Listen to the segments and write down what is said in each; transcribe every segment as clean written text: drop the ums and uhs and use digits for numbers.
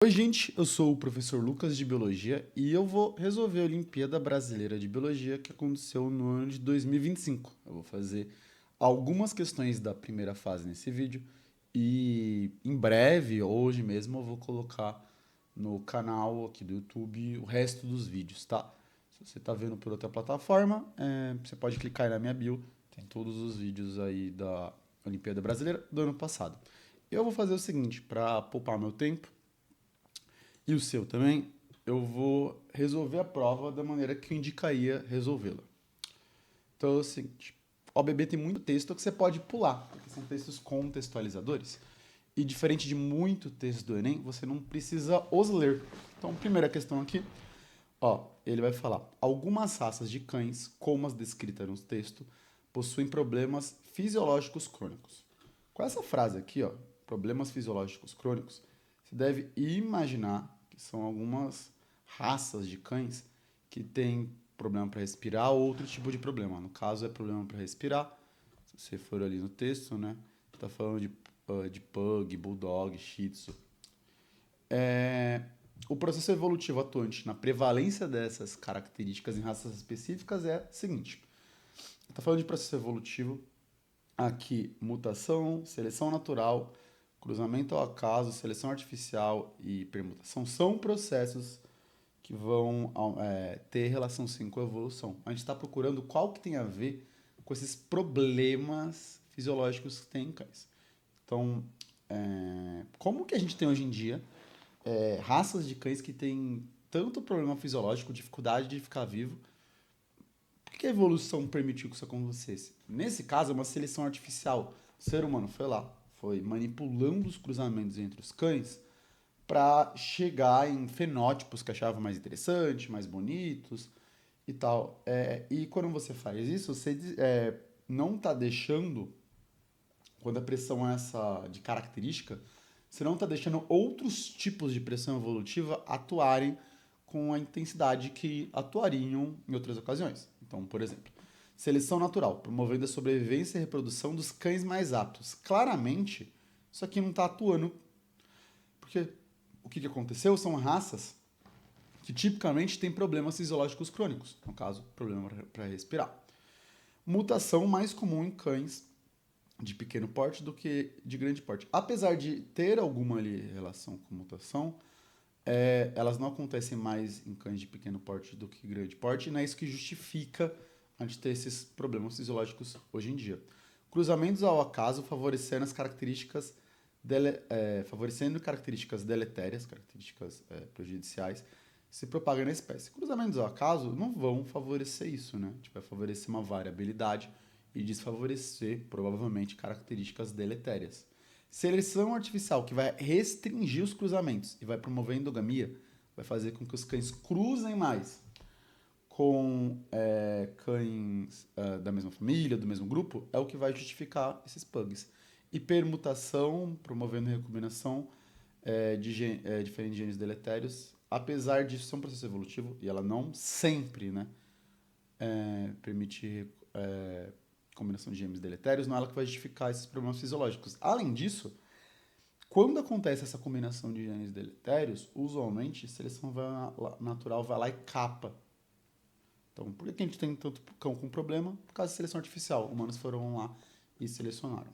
Oi, gente, eu sou o professor Lucas de Biologia e eu vou resolver a Olimpíada Brasileira de Biologia que aconteceu no ano de 2025. Eu vou fazer algumas questões da primeira fase nesse vídeo e em breve, hoje mesmo, eu vou colocar no canal aqui do YouTube o resto dos vídeos, tá? Se você está vendo por outra plataforma, você pode clicar aí na minha bio, tem todos os vídeos aí da Olimpíada Brasileira do ano passado. Eu vou fazer o seguinte, para poupar meu tempo, e o seu também, eu vou resolver a prova da maneira que eu indicaria resolvê-la. Então é o seguinte, o OBB tem muito texto que você pode pular, porque são textos contextualizadores. E diferente de muito texto do Enem, você não precisa os ler. Então, primeira questão aqui, ele vai falar: algumas raças de cães, como as descritas no texto, possuem problemas fisiológicos crônicos. Com essa frase aqui, problemas fisiológicos crônicos, você deve imaginar que são algumas raças de cães que têm problema para respirar ou outro tipo de problema. No caso, é problema para respirar. Se você for ali no texto, né? Está falando de pug, bulldog, shih tzu. O processo evolutivo atuante na prevalência dessas características em raças específicas é o seguinte. Está falando de processo evolutivo, aqui mutação, seleção natural, cruzamento ao acaso, seleção artificial e permutação são processos que vão ter relação sim com a evolução. A gente está procurando qual que tem a ver com esses problemas fisiológicos que tem em cães. Então, como que a gente tem hoje em dia raças de cães que têm tanto problema fisiológico, dificuldade de ficar vivo? Por que a evolução permitiu que isso acontecesse? Nesse caso, é uma seleção artificial. O ser humano foi lá, foi manipulando os cruzamentos entre os cães para chegar em fenótipos que achava mais interessante, mais bonitos e tal. E quando você faz isso, você não está deixando, quando a pressão é essa de característica, você não está deixando outros tipos de pressão evolutiva atuarem com a intensidade que atuariam em outras ocasiões. Então, por exemplo, seleção natural, promovendo a sobrevivência e reprodução dos cães mais aptos. Claramente, isso aqui não está atuando, porque o que aconteceu são raças que tipicamente têm problemas fisiológicos crônicos, no caso, problema para respirar. Mutação mais comum em cães de pequeno porte do que de grande porte. Apesar de ter alguma ali relação com mutação, elas não acontecem mais em cães de pequeno porte do que grande porte, e não é isso que justifica a gente ter esses problemas fisiológicos hoje em dia. Cruzamentos ao acaso favorecendo as características favorecendo características deletérias, características prejudiciais, se propaga na espécie. Cruzamentos ao acaso não vão favorecer isso, né? Tipo, vai favorecer uma variabilidade e desfavorecer, provavelmente, características deletérias. Seleção artificial, que vai restringir os cruzamentos e vai promover a endogamia, vai fazer com que os cães cruzem mais com cães da mesma família, do mesmo grupo, é o que vai justificar esses pugs. E permutação, promovendo recombinação de diferentes genes deletérios, apesar disso ser um processo evolutivo, e ela não sempre, né, permite combinação de genes deletérios, não é ela que vai justificar esses problemas fisiológicos. Além disso, quando acontece essa combinação de genes deletérios, usualmente a seleção natural vai lá e capa. Então, por que a gente tem tanto cão com problema? Por causa de seleção artificial. Humanos foram lá e selecionaram.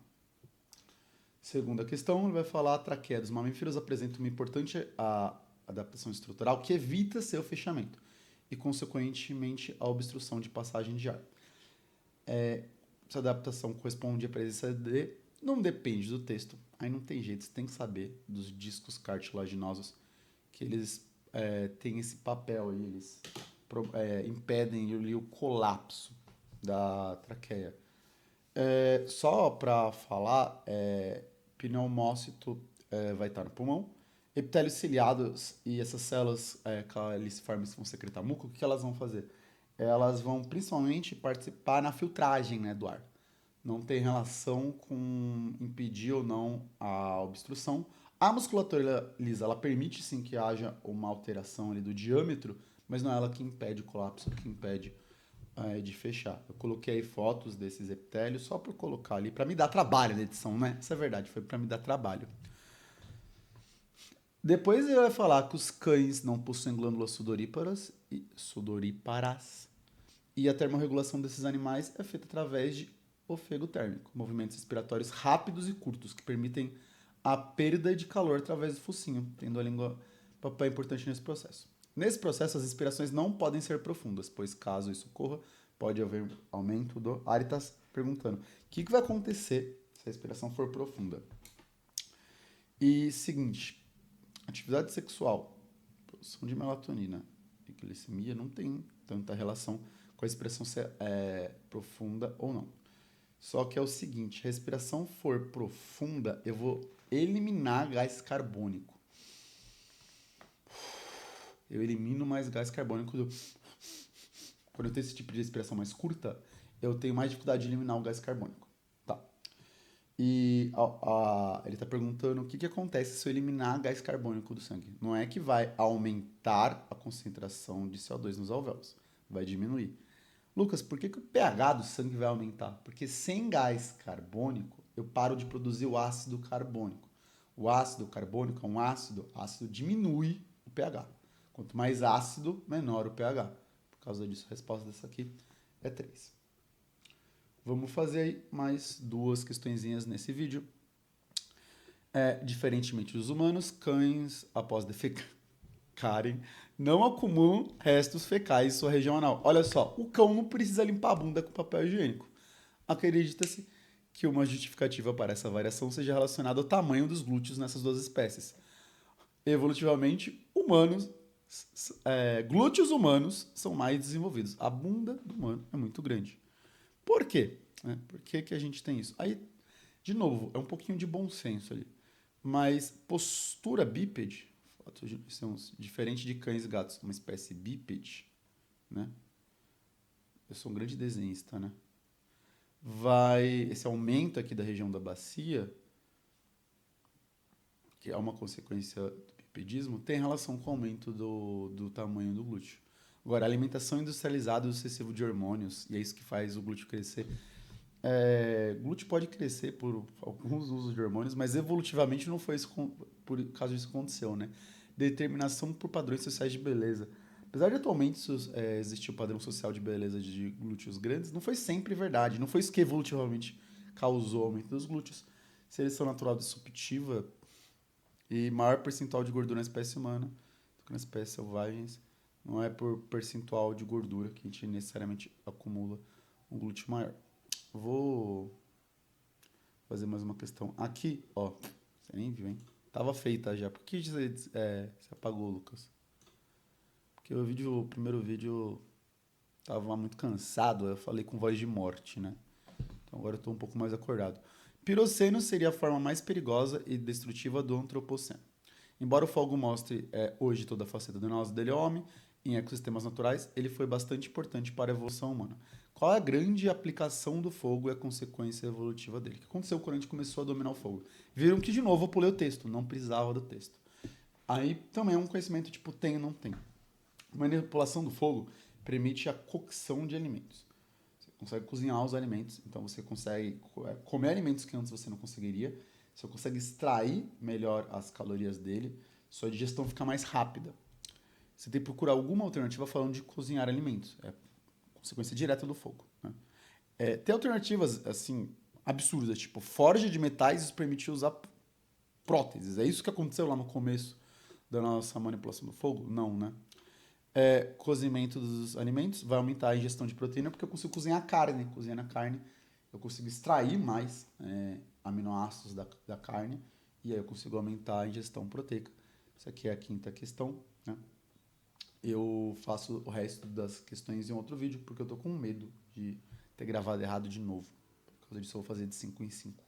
Segunda questão, ele vai falar: a traqueia dos mamíferos apresenta uma importante adaptação estrutural que evita seu fechamento e, consequentemente, a obstrução de passagem de ar. Essa adaptação corresponde à presença de... Não depende do texto, aí não tem jeito, você tem que saber dos discos cartilaginosos, que eles têm esse papel aí, eles impedem ali o colapso da traqueia. Só para falar, pneumócito vai estar no pulmão, epitélios ciliados e essas células caliciformes que vão secretar muco, o que elas vão fazer? Elas vão principalmente participar na filtragem, né, do ar. Não tem relação com impedir ou não a obstrução. A musculatura lisa, ela permite sim que haja uma alteração ali do diâmetro, mas não é ela que impede o colapso, que impede de fechar. Eu coloquei aí fotos desses epitélios só por colocar ali, para me dar trabalho na edição, né? Isso é verdade, foi para me dar trabalho. Depois ele vai falar que os cães não possuem glândulas sudoríparas e a termorregulação desses animais é feita através de ofego térmico, movimentos respiratórios rápidos e curtos que permitem a perda de calor através do focinho, tendo a língua papel importante nesse processo. Nesse processo, as respirações não podem ser profundas, pois caso isso ocorra, pode haver aumento do... Ari está perguntando, o que vai acontecer se a respiração for profunda? E seguinte, atividade sexual, produção de melatonina e glicemia não tem tanta relação com a respiração ser profunda ou não. Só que é o seguinte, a respiração for profunda, eu vou eliminar gás carbônico. Eu elimino mais gás carbônico. Quando eu tenho esse tipo de respiração mais curta, eu tenho mais dificuldade de eliminar o gás carbônico. Tá. E ele está perguntando o que acontece se eu eliminar gás carbônico do sangue. Não é que vai aumentar a concentração de CO2 nos alvéolos. Vai diminuir. Lucas, por que o pH do sangue vai aumentar? Porque sem gás carbônico, eu paro de produzir o ácido carbônico. O ácido carbônico é um ácido diminui o pH. Quanto mais ácido, menor o pH. Por causa disso, a resposta dessa aqui é 3. Vamos fazer aí mais 2 questõezinhas nesse vídeo. Diferentemente dos humanos, cães, após defecarem, não acumulam restos fecais em sua região anal. Olha só, o cão não precisa limpar a bunda com papel higiênico. Acredita-se que uma justificativa para essa variação seja relacionada ao tamanho dos glúteos nessas duas espécies. Evolutivamente, glúteos humanos são mais desenvolvidos. A bunda do humano é muito grande. Por quê? Por que a gente tem isso? Aí, de novo, é um pouquinho de bom senso ali. Mas postura bípede, diferente de cães e gatos, uma espécie bípede, né? Eu sou um grande desenhista, né? Esse aumento aqui da região da bacia, que é uma consequência do bipedismo, tem relação com o aumento do tamanho do glúteo. Agora, a alimentação industrializada e o excessivo de hormônios, e é isso que faz o glúteo crescer. Glúteo pode crescer por alguns usos de hormônios, mas evolutivamente não foi isso por causa disso que aconteceu, né? Determinação por padrões sociais de beleza. Apesar de atualmente existir o padrão social de beleza de glúteos grandes, não foi sempre verdade. Não foi isso que evolutivamente causou o aumento dos glúteos. Seleção natural disruptiva e maior percentual de gordura na espécie humana do que na espécie selvagens. Não é por percentual de gordura que a gente necessariamente acumula um glúteo maior. Vou fazer mais uma questão. Aqui, ó. Você nem viu, hein? Tava feita já. Por que você apagou, Lucas? Porque o primeiro vídeo tava muito cansado. Eu falei com voz de morte, né? Então agora eu tô um pouco mais acordado. Piroceno seria a forma mais perigosa e destrutiva do antropoceno. Embora o fogo mostre hoje toda a faceta danosa dele ao homem, em ecossistemas naturais, ele foi bastante importante para a evolução humana. Qual é a grande aplicação do fogo e a consequência evolutiva dele? O que aconteceu quando a gente começou a dominar o fogo? Viram que, de novo, eu pulei o texto, não precisava do texto. Aí também é um conhecimento tipo tem ou não tem. A manipulação do fogo permite a cocção de alimentos. Você consegue cozinhar os alimentos, então você consegue comer alimentos que antes você não conseguiria, você consegue extrair melhor as calorias dele, sua digestão fica mais rápida. Você tem que procurar alguma alternativa falando de cozinhar alimentos. É consequência direta do fogo. Né? Tem alternativas, assim, absurdas, tipo forja de metais isso permitiu usar próteses. É isso que aconteceu lá no começo da nossa manipulação do fogo? Não, né? Cozimento dos alimentos vai aumentar a ingestão de proteína porque eu consigo cozinhar a carne. Cozinhando a carne, eu consigo extrair mais aminoácidos da carne e aí eu consigo aumentar a ingestão proteica. Isso aqui é a quinta questão, né? Eu faço o resto das questões em outro vídeo, porque eu tô com medo de ter gravado errado de novo. Por causa disso, eu vou fazer de 5 em 5.